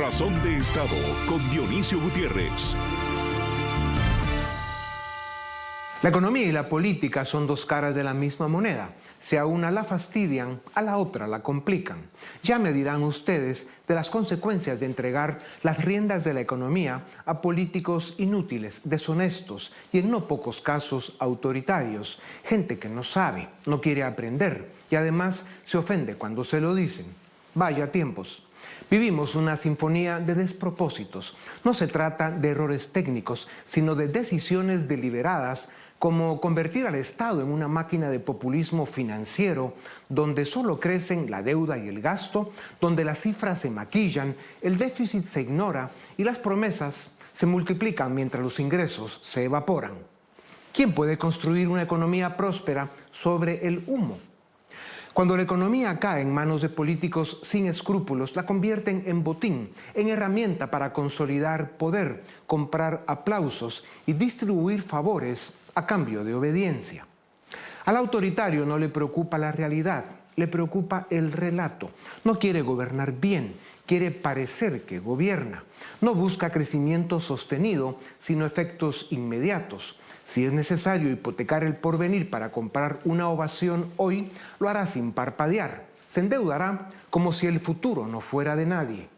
Razón de Estado con Dionisio Gutiérrez. La economía y la política son dos caras de la misma moneda. Si a una la fastidian, a la otra la complican. Ya me dirán ustedes de las consecuencias de entregar las riendas de la economía a políticos inútiles, deshonestos y en no pocos casos autoritarios. Gente que no sabe, no quiere aprender y además se ofende cuando se lo dicen. Vaya tiempos. Vivimos una sinfonía de despropósitos. No se trata de errores técnicos, sino de decisiones deliberadas, como convertir al Estado en una máquina de populismo financiero, donde solo crecen la deuda y el gasto, donde las cifras se maquillan, el déficit se ignora y las promesas se multiplican mientras los ingresos se evaporan. ¿Quién puede construir una economía próspera sobre el humo? Cuando la economía cae en manos de políticos sin escrúpulos, la convierten en botín, en herramienta para consolidar poder, comprar aplausos y distribuir favores a cambio de obediencia. Al autoritario no le preocupa la realidad, le preocupa el relato. No quiere gobernar bien, quiere parecer que gobierna. No busca crecimiento sostenido, sino efectos inmediatos. Si es necesario hipotecar el porvenir para comprar una ovación hoy, lo hará sin parpadear. Se endeudará como si el futuro no fuera de nadie.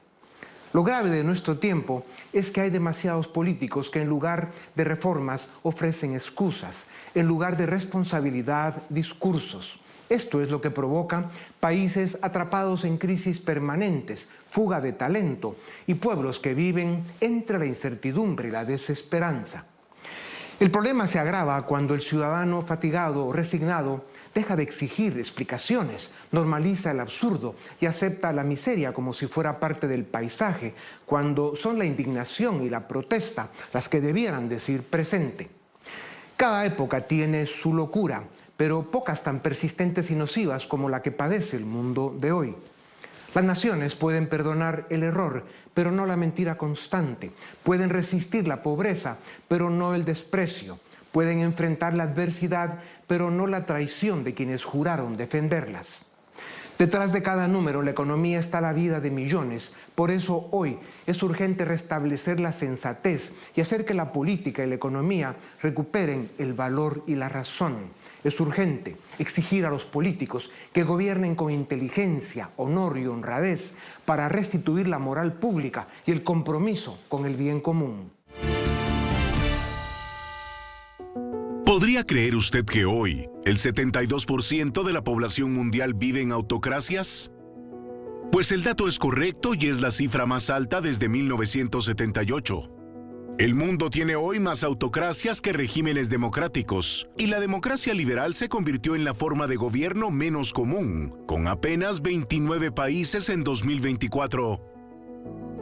Lo grave de nuestro tiempo es que hay demasiados políticos que en lugar de reformas ofrecen excusas, en lugar de responsabilidad, discursos. Esto es lo que provoca países atrapados en crisis permanentes, fuga de talento y pueblos que viven entre la incertidumbre y la desesperanza. El problema se agrava cuando el ciudadano fatigado o resignado deja de exigir explicaciones, normaliza el absurdo y acepta la miseria como si fuera parte del paisaje, cuando son la indignación y la protesta las que debieran decir presente. Cada época tiene su locura, pero pocas tan persistentes y nocivas como la que padece el mundo de hoy. Las naciones pueden perdonar el error, pero no la mentira constante. Pueden resistir la pobreza, pero no el desprecio. Pueden enfrentar la adversidad, pero no la traición de quienes juraron defenderlas. Detrás de cada número, la economía está la vida de millones. Por eso hoy es urgente restablecer la sensatez y hacer que la política y la economía recuperen el valor y la razón. Es urgente exigir a los políticos que gobiernen con inteligencia, honor y honradez para restituir la moral pública y el compromiso con el bien común. ¿Podría creer usted que hoy el 72% de la población mundial vive en autocracias? Pues el dato es correcto y es la cifra más alta desde 1978. El mundo tiene hoy más autocracias que regímenes democráticos, y la democracia liberal se convirtió en la forma de gobierno menos común, con apenas 29 países en 2024.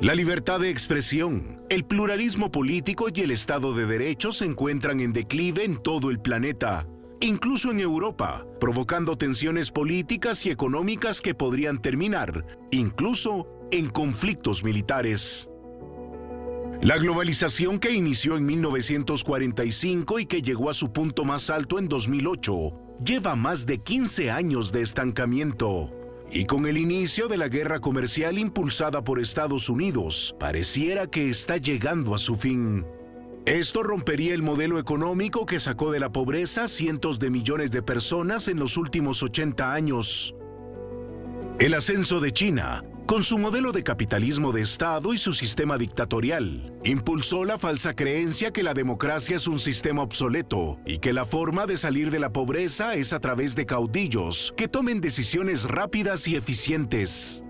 La libertad de expresión, el pluralismo político y el Estado de Derecho se encuentran en declive en todo el planeta, incluso en Europa, provocando tensiones políticas y económicas que podrían terminar, incluso, en conflictos militares. La globalización que inició en 1945 y que llegó a su punto más alto en 2008, lleva más de 15 años de estancamiento. Y con el inicio de la guerra comercial impulsada por Estados Unidos, pareciera que está llegando a su fin. Esto rompería el modelo económico que sacó de la pobreza a cientos de millones de personas en los últimos 80 años. El ascenso de China, con su modelo de capitalismo de Estado y su sistema dictatorial, impulsó la falsa creencia que la democracia es un sistema obsoleto y que la forma de salir de la pobreza es a través de caudillos que tomen decisiones rápidas y eficientes.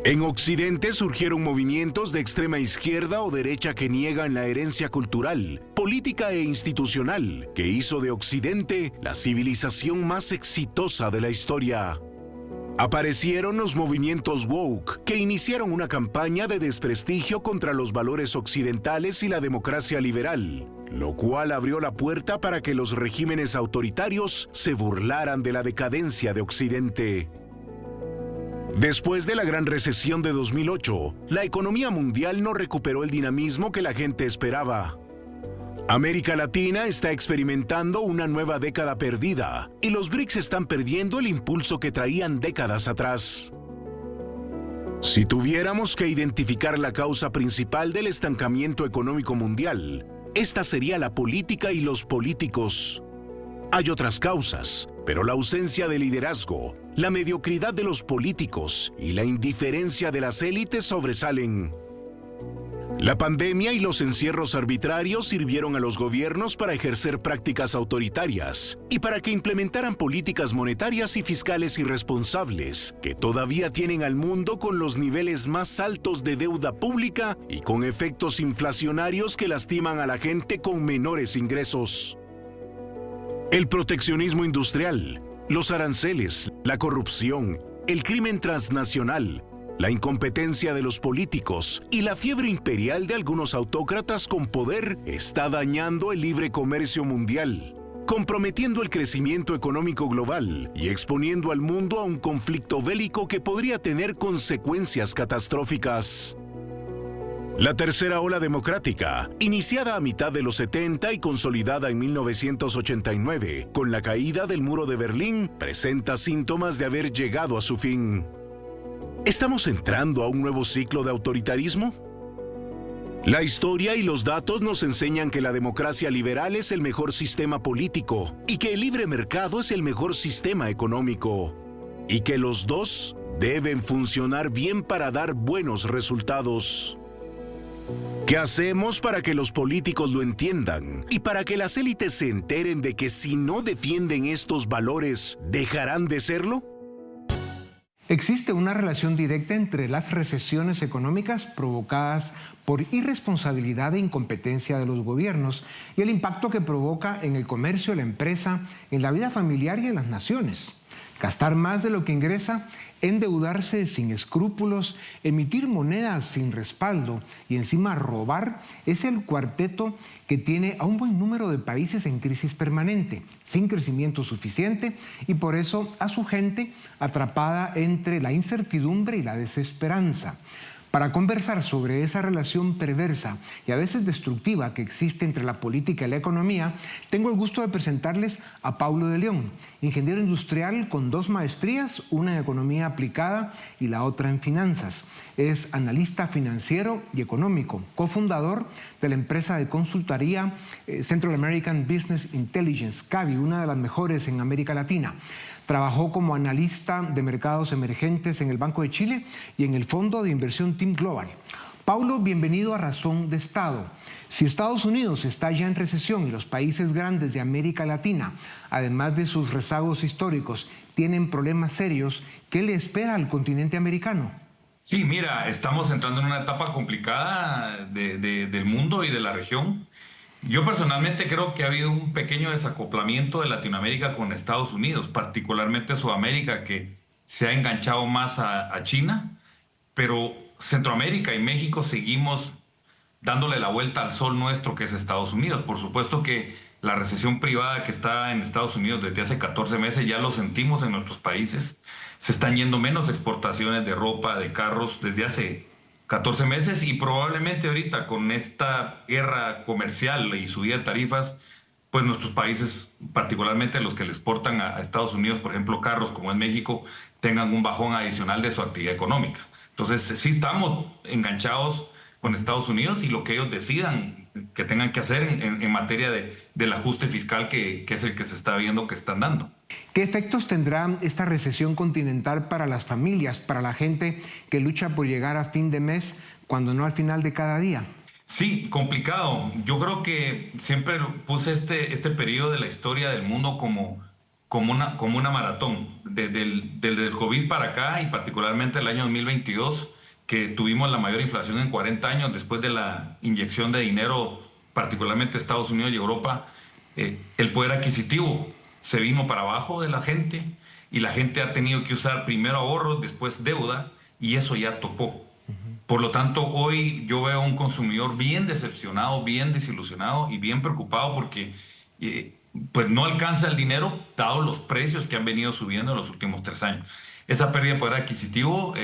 En Occidente surgieron movimientos de extrema izquierda o derecha que niegan la herencia cultural, política e institucional que hizo de Occidente la civilización más exitosa de la historia. Aparecieron los movimientos woke, que iniciaron una campaña de desprestigio contra los valores occidentales y la democracia liberal, lo cual abrió la puerta para que los regímenes autoritarios se burlaran de la decadencia de Occidente. Después de la gran recesión de 2008, la economía mundial no recuperó el dinamismo que la gente esperaba. América Latina está experimentando una nueva década perdida y los BRICS están perdiendo el impulso que traían décadas atrás. Si tuviéramos que identificar la causa principal del estancamiento económico mundial, esta sería la política y los políticos. Hay otras causas, pero la ausencia de liderazgo, la mediocridad de los políticos y la indiferencia de las élites sobresalen. La pandemia y los encierros arbitrarios sirvieron a los gobiernos para ejercer prácticas autoritarias y para que implementaran políticas monetarias y fiscales irresponsables que todavía tienen al mundo con los niveles más altos de deuda pública y con efectos inflacionarios que lastiman a la gente con menores ingresos. El proteccionismo industrial, los aranceles, la corrupción, el crimen transnacional, la incompetencia de los políticos y la fiebre imperial de algunos autócratas con poder está dañando el libre comercio mundial, comprometiendo el crecimiento económico global y exponiendo al mundo a un conflicto bélico que podría tener consecuencias catastróficas. La tercera ola democrática, iniciada a mitad de los 70 y consolidada en 1989 con la caída del muro de Berlín, presenta síntomas de haber llegado a su fin. ¿Estamos entrando a un nuevo ciclo de autoritarismo? La historia y los datos nos enseñan que la democracia liberal es el mejor sistema político y que el libre mercado es el mejor sistema económico, y que los dos deben funcionar bien para dar buenos resultados. ¿Qué hacemos para que los políticos lo entiendan y para que las élites se enteren de que si no defienden estos valores, dejarán de serlo? Existe una relación directa entre las recesiones económicas provocadas por irresponsabilidad e incompetencia de los gobiernos y el impacto que provoca en el comercio, la empresa, en la vida familiar y en las naciones. Gastar más de lo que ingresa, endeudarse sin escrúpulos, emitir monedas sin respaldo y encima robar es el cuarteto que tiene a un buen número de países en crisis permanente, sin crecimiento suficiente y por eso a su gente atrapada entre la incertidumbre y la desesperanza. Para conversar sobre esa relación perversa y a veces destructiva que existe entre la política y la economía, tengo el gusto de presentarles a Paulo de León, ingeniero industrial con 2 maestrías, una en economía aplicada y la otra en finanzas. Es analista financiero y económico, cofundador de la empresa de consultoría Central American Business Intelligence, CABI, una de las mejores en América Latina. Trabajó como analista de mercados emergentes en el Banco de Chile y en el fondo de inversión Team Global. Paulo, bienvenido a Razón de Estado. Si Estados Unidos está ya en recesión y los países grandes de América Latina, además de sus rezagos históricos, tienen problemas serios, ¿qué le espera al continente americano? Sí, mira, estamos entrando en una etapa complicada del mundo y de la región. Yo personalmente creo que ha habido un pequeño desacoplamiento de Latinoamérica con Estados Unidos, particularmente Sudamérica, que se ha enganchado más a China, pero Centroamérica y México seguimos dándole la vuelta al sol nuestro, que es Estados Unidos. Por supuesto que la recesión privada que está en Estados Unidos desde hace 14 meses ya lo sentimos en nuestros países. Se están yendo menos exportaciones de ropa, de carros desde hace 14 meses y probablemente ahorita con esta guerra comercial y subida de tarifas, pues nuestros países, particularmente los que le exportan a Estados Unidos, por ejemplo, carros como en México, tengan un bajón adicional de su actividad económica. Entonces, sí estamos enganchados con Estados Unidos y lo que ellos decidan que tengan que hacer en materia del ajuste fiscal que es el que se está viendo que están dando. ¿Qué efectos tendrá esta recesión continental para las familias, para la gente que lucha por llegar a fin de mes, cuando no al final de cada día? Sí, complicado. Yo creo que siempre puse este periodo de la historia del mundo como una maratón. Desde el COVID para acá y particularmente el año 2022, que tuvimos la mayor inflación en 40 años después de la inyección de dinero, particularmente Estados Unidos y Europa, el poder adquisitivo se vino para abajo de la gente y la gente ha tenido que usar primero ahorros, después deuda y eso ya topó. Por lo tanto, hoy yo veo a un consumidor bien decepcionado, bien desilusionado y bien preocupado porque pues no alcanza el dinero dado los precios que han venido subiendo en los últimos 3 años. Esa pérdida de poder adquisitivo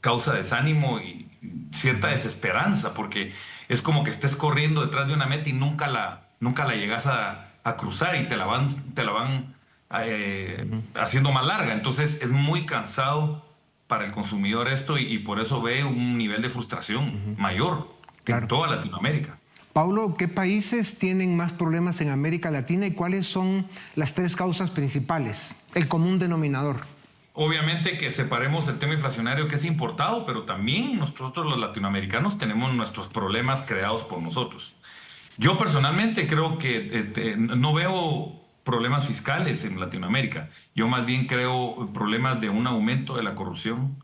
causa desánimo y cierta desesperanza porque es como que estés corriendo detrás de una meta y nunca la llegas a cruzar y te la van haciendo más larga. Entonces es muy cansado para el consumidor esto y por eso ve un nivel de frustración mayor Claro. en toda Latinoamérica. Paulo, ¿qué países tienen más problemas en América Latina y cuáles son las 3 causas principales, el común denominador? Obviamente que separemos el tema inflacionario que es importado, pero también nosotros los latinoamericanos tenemos nuestros problemas creados por nosotros. Yo personalmente creo que no veo problemas fiscales en Latinoamérica. Yo más bien creo problemas de un aumento de la corrupción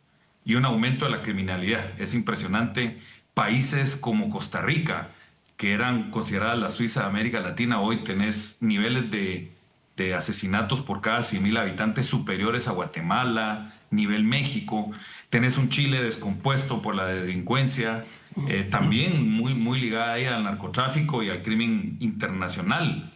y un aumento de la criminalidad. Es impresionante. Países como Costa Rica, que eran consideradas la Suiza de América Latina, hoy tenés niveles de asesinatos por cada 100.000 habitantes superiores a Guatemala, nivel México. Tenés un Chile descompuesto por la delincuencia, también muy ligada ahí al narcotráfico y al crimen internacional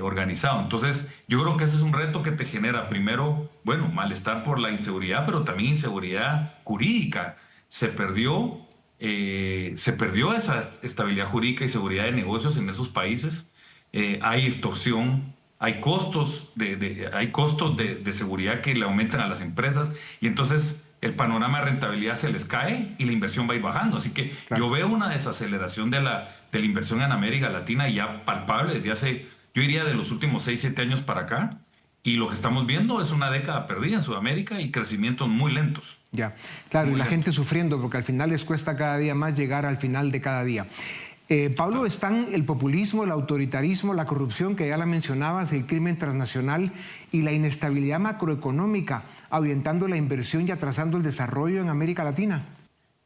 organizado. Entonces, yo creo que ese es un reto que te genera, primero, bueno, malestar por la inseguridad, pero también inseguridad jurídica. Se perdió esa estabilidad jurídica y seguridad de negocios en esos países. Hay extorsión, hay costos de seguridad que le aumentan a las empresas y entonces el panorama de rentabilidad se les cae y la inversión va a ir bajando. Así que Claro. yo veo una desaceleración de la inversión en América Latina ya palpable desde hace, yo diría, de los últimos 6-7 años para acá. Y lo que estamos viendo es una década perdida en Sudamérica y crecimientos muy lentos. Ya, claro, y Muy la bien. gente sufriendo porque al final les cuesta cada día más llegar al final de cada día. Pablo, están el populismo, el autoritarismo, la corrupción, que ya la mencionabas, el crimen transnacional y la inestabilidad macroeconómica, ahuyentando la inversión y atrasando el desarrollo en América Latina.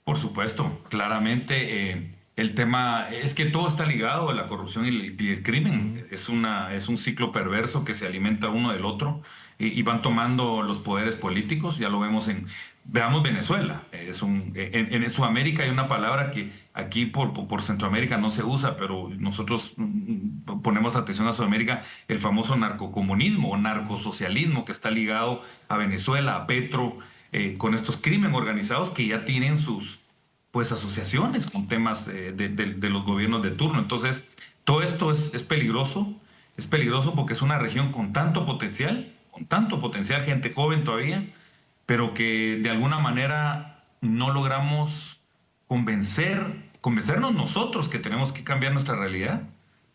Por supuesto, claramente el tema es que todo está ligado a la corrupción y el crimen. Es un ciclo perverso que se alimenta uno del otro y van tomando los poderes políticos. Ya lo vemos veamos Venezuela. En Sudamérica hay una palabra que aquí por Centroamérica no se usa, pero nosotros ponemos atención a Sudamérica, el famoso narcocomunismo o narcosocialismo que está ligado a Venezuela, a Petro, con estos crímenes organizados que ya tienen sus asociaciones con temas de los gobiernos de turno. Entonces, todo esto es peligroso porque es una región con tanto potencial, gente joven todavía, pero que de alguna manera no logramos convencernos nosotros que tenemos que cambiar nuestra realidad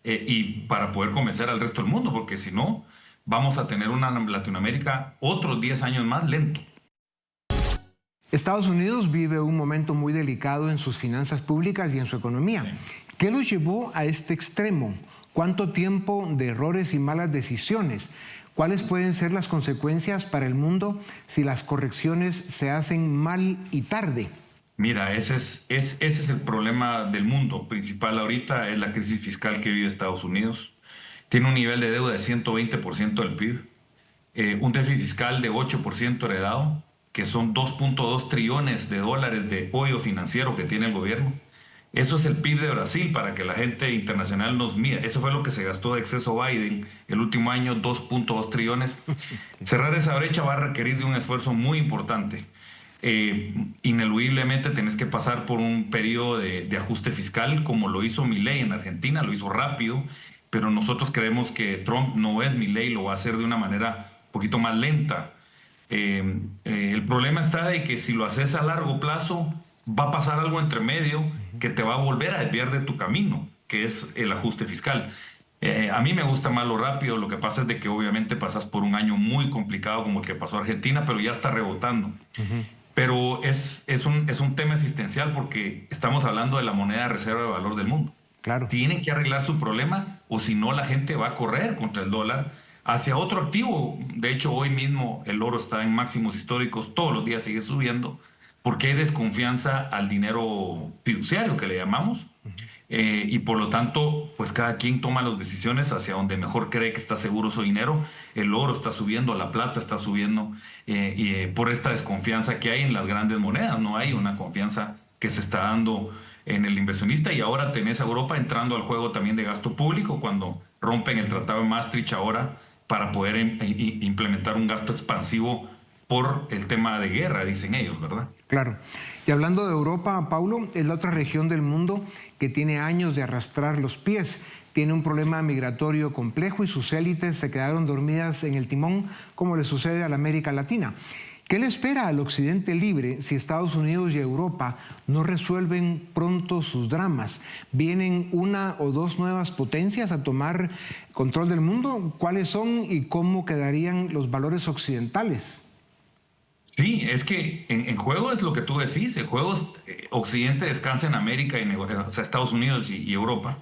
y para poder convencer al resto del mundo, porque si no, vamos a tener una Latinoamérica otros 10 años más lento. Estados Unidos vive un momento muy delicado en sus finanzas públicas y en su economía. ¿Qué los llevó a este extremo? ¿Cuánto tiempo de errores y malas decisiones? ¿Cuáles pueden ser las consecuencias para el mundo si las correcciones se hacen mal y tarde? Mira, ese es el problema del mundo principal ahorita, es la crisis fiscal que vive Estados Unidos. Tiene un nivel de deuda de 120% del PIB, un déficit fiscal de 8% heredado, que son 2.2 trillones de dólares de hoyo financiero que tiene el gobierno. Eso es el PIB de Brasil para que la gente internacional nos mida. Eso fue lo que se gastó de exceso Biden el último año, 2.2 trillones. Cerrar esa brecha va a requerir de un esfuerzo muy importante. Ineludiblemente tenés que pasar por un periodo de ajuste fiscal como lo hizo Milei en Argentina, lo hizo rápido, pero nosotros creemos que Trump no es Milei, lo va a hacer de una manera un poquito más lenta. El problema está de que si lo haces a largo plazo va a pasar algo entre medio que te va a volver a desviar de tu camino, que es el ajuste fiscal. A mí me gusta más lo rápido, lo que pasa es de que obviamente pasas por un año muy complicado como el que pasó Argentina, pero ya está rebotando. Pero es un tema existencial porque estamos hablando de la moneda de reserva de valor del mundo. Claro. Tienen que arreglar su problema o si no la gente va a correr contra el dólar hacia otro activo. De hecho, hoy mismo el oro está en máximos históricos, todos los días sigue subiendo, porque hay desconfianza al dinero fiduciario que le llamamos. Y por lo tanto, pues cada quien toma las decisiones hacia donde mejor cree que está seguro su dinero. El oro está subiendo, la plata está subiendo, por esta desconfianza que hay en las grandes monedas. No hay una confianza que se está dando en el inversionista y ahora tenés a Europa entrando al juego también de gasto público cuando rompen el Tratado de Maastricht ahora para poder implementar un gasto expansivo por el tema de guerra, dicen ellos, ¿verdad? Claro. Y hablando de Europa, Paulo, es la otra región del mundo que tiene años de arrastrar los pies. Tiene un problema migratorio complejo y sus élites se quedaron dormidas en el timón, como le sucede a la América Latina. ¿Qué le espera al Occidente libre si Estados Unidos y Europa no resuelven pronto sus dramas? ¿Vienen una o dos nuevas potencias a tomar control del mundo? ¿Cuáles son y cómo quedarían los valores occidentales? Sí, es que en juego es lo que tú decís. El juego es, Occidente descansa en América, o sea, Estados Unidos y Europa.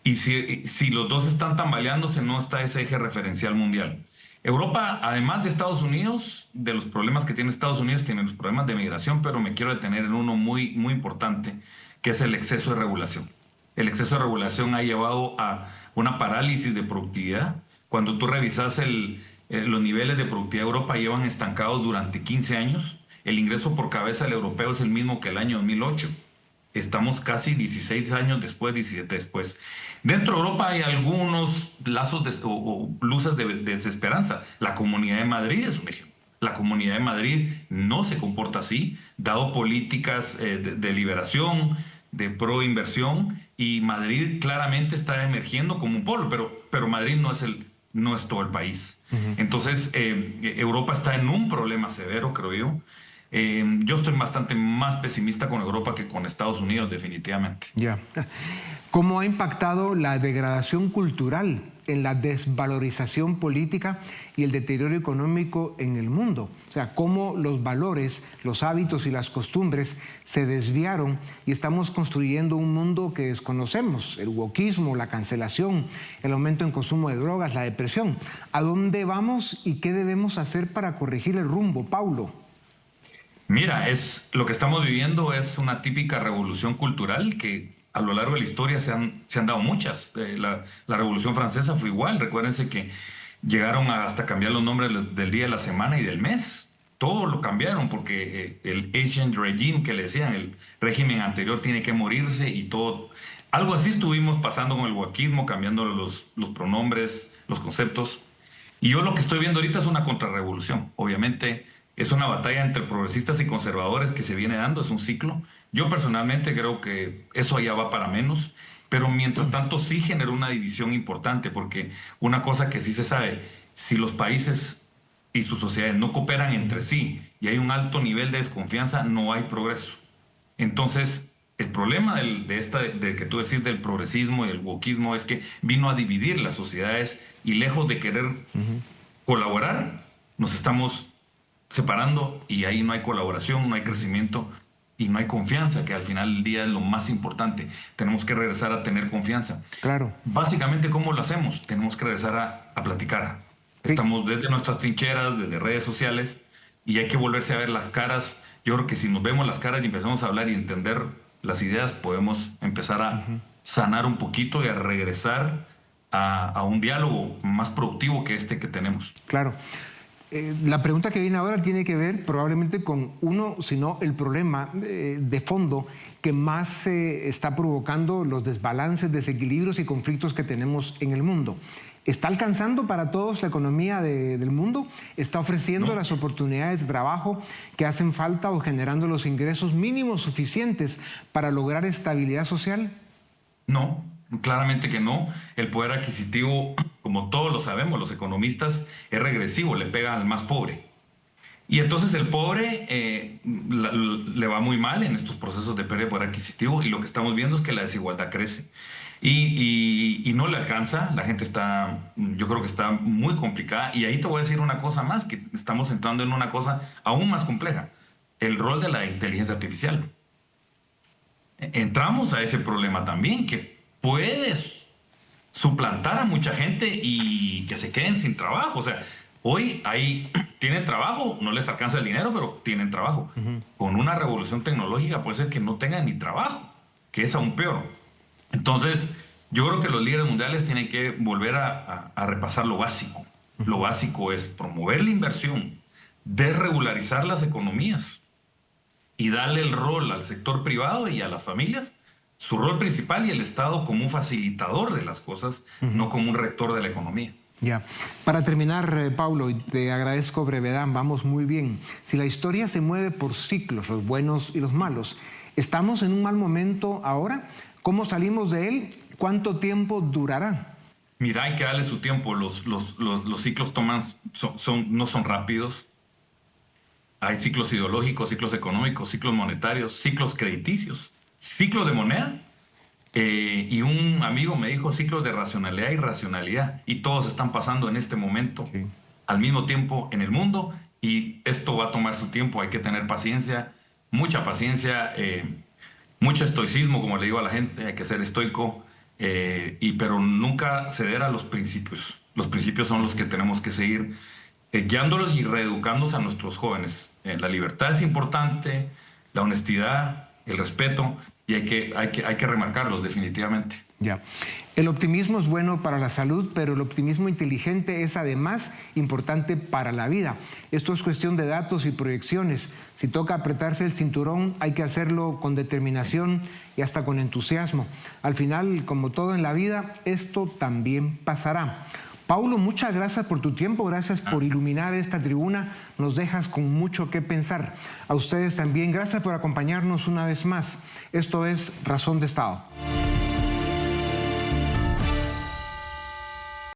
Y si los dos están tambaleándose, no está ese eje referencial mundial. Europa, además de Estados Unidos, de los problemas que tiene Estados Unidos, tiene los problemas de migración, pero me quiero detener en uno muy, muy importante, que es el exceso de regulación. El exceso de regulación ha llevado a una parálisis de productividad. Cuando tú revisas los niveles de productividad de Europa llevan estancados durante 15 años. El ingreso por cabeza del europeo es el mismo que el año 2008. Estamos casi 16 años después, 17 después. Dentro de Europa hay algunos lazos o luces de desesperanza. La Comunidad de Madrid es un ejemplo. La Comunidad de Madrid no se comporta así, dado políticas de liberación, de pro-inversión, y Madrid claramente está emergiendo como un polo, pero Madrid no es todo el país. Entonces, Europa está en un problema severo, creo yo. Yo estoy bastante más pesimista con Europa que con Estados Unidos, definitivamente. Ya. ¿Cómo ha impactado la degradación cultural en la desvalorización política y el deterioro económico en el mundo? O sea, cómo los valores, los hábitos y las costumbres se desviaron y estamos construyendo un mundo que desconocemos. El wokismo, la cancelación, el aumento en consumo de drogas, la depresión. ¿A dónde vamos y qué debemos hacer para corregir el rumbo, Paulo? Mira, lo que estamos viviendo es una típica revolución cultural que a lo largo de la historia se han dado muchas. La Revolución Francesa fue igual. Recuérdense que llegaron hasta cambiar los nombres del día de la semana y del mes. Todo lo cambiaron porque el ancient regime, que le decían, el régimen anterior tiene que morirse y todo. Algo así estuvimos pasando con el wokismo, cambiando los pronombres, los conceptos. Y yo lo que estoy viendo ahorita es una contrarrevolución. Obviamente es una batalla entre progresistas y conservadores que se viene dando, es un ciclo. Yo personalmente creo que eso allá va para menos, pero mientras tanto sí generó una división importante, porque una cosa que sí se sabe, si los países y sus sociedades no cooperan entre sí y hay un alto nivel de desconfianza, no hay progreso. Entonces, el problema de que tú decís del progresismo y el wokismo es que vino a dividir las sociedades y lejos de querer colaborar, nos estamos separando y ahí no hay colaboración, no hay crecimiento y no hay confianza, que al final del día es lo más importante. Tenemos que regresar a tener confianza. Claro. Básicamente, ¿cómo lo hacemos? Tenemos que regresar a platicar. Sí. Estamos desde nuestras trincheras, desde redes sociales, y hay que volverse a ver las caras. Yo creo que si nos vemos las caras y empezamos a hablar y entender las ideas, podemos empezar a sanar un poquito y a regresar a un diálogo más productivo que este que tenemos. Claro. La pregunta que viene ahora tiene que ver probablemente con uno, si no el problema de fondo que más está provocando los desbalances, desequilibrios y conflictos que tenemos en el mundo. ¿Está alcanzando para todos la economía del mundo? ¿Está ofreciendo las oportunidades de trabajo que hacen falta o generando los ingresos mínimos suficientes para lograr estabilidad social? No. Claramente que no. El poder adquisitivo, como todos lo sabemos, los economistas, es regresivo, le pega al más pobre. Y entonces el pobre le va muy mal en estos procesos de pérdida de poder adquisitivo y lo que estamos viendo es que la desigualdad crece. Y no le alcanza, la gente yo creo que está muy complicada. Y ahí te voy a decir una cosa más, que estamos entrando en una cosa aún más compleja, el rol de la inteligencia artificial. Entramos a ese problema también, que puedes suplantar a mucha gente y que se queden sin trabajo. O sea, hoy tienen trabajo, no les alcanza el dinero, pero tienen trabajo. Con una revolución tecnológica puede ser que no tengan ni trabajo, que es aún peor. Entonces, yo creo que los líderes mundiales tienen que volver a repasar lo básico. Lo básico es promover la inversión, desregularizar las economías y darle el rol al sector privado y a las familias, su rol principal, y el Estado como un facilitador de las cosas, no como un rector de la economía. Ya. Para terminar, Paulo, y te agradezco brevedad, vamos muy bien. Si la historia se mueve por ciclos, los buenos y los malos, ¿estamos en un mal momento ahora? ¿Cómo salimos de él? ¿Cuánto tiempo durará? Mira, hay que darle su tiempo. Los ciclos no son rápidos. hay ciclos ideológicos, ciclos económicos, ciclos monetarios, ciclos crediticios, ciclos de moneda. Y un amigo me dijo ciclos de racionalidad y irracionalidad. Y todos están pasando en este momento, sí, al mismo tiempo en el mundo. Y esto va a tomar su tiempo. Hay que tener paciencia, mucha paciencia, mucho estoicismo, como le digo a la gente. Hay que ser estoico, pero nunca ceder a los principios. Los principios son los que tenemos que seguir guiándolos y reeducándonos a nuestros jóvenes. La libertad es importante, la honestidad, el respeto, y hay que remarcarlos definitivamente. Ya. El optimismo es bueno para la salud, pero el optimismo inteligente es además importante para la vida. Esto es cuestión de datos y proyecciones. Si toca apretarse el cinturón, hay que hacerlo con determinación y hasta con entusiasmo. Al final, como todo en la vida, esto también pasará. Paulo, muchas gracias por tu tiempo, gracias por iluminar esta tribuna, nos dejas con mucho que pensar. A ustedes también, gracias por acompañarnos una vez más. Esto es Razón de Estado.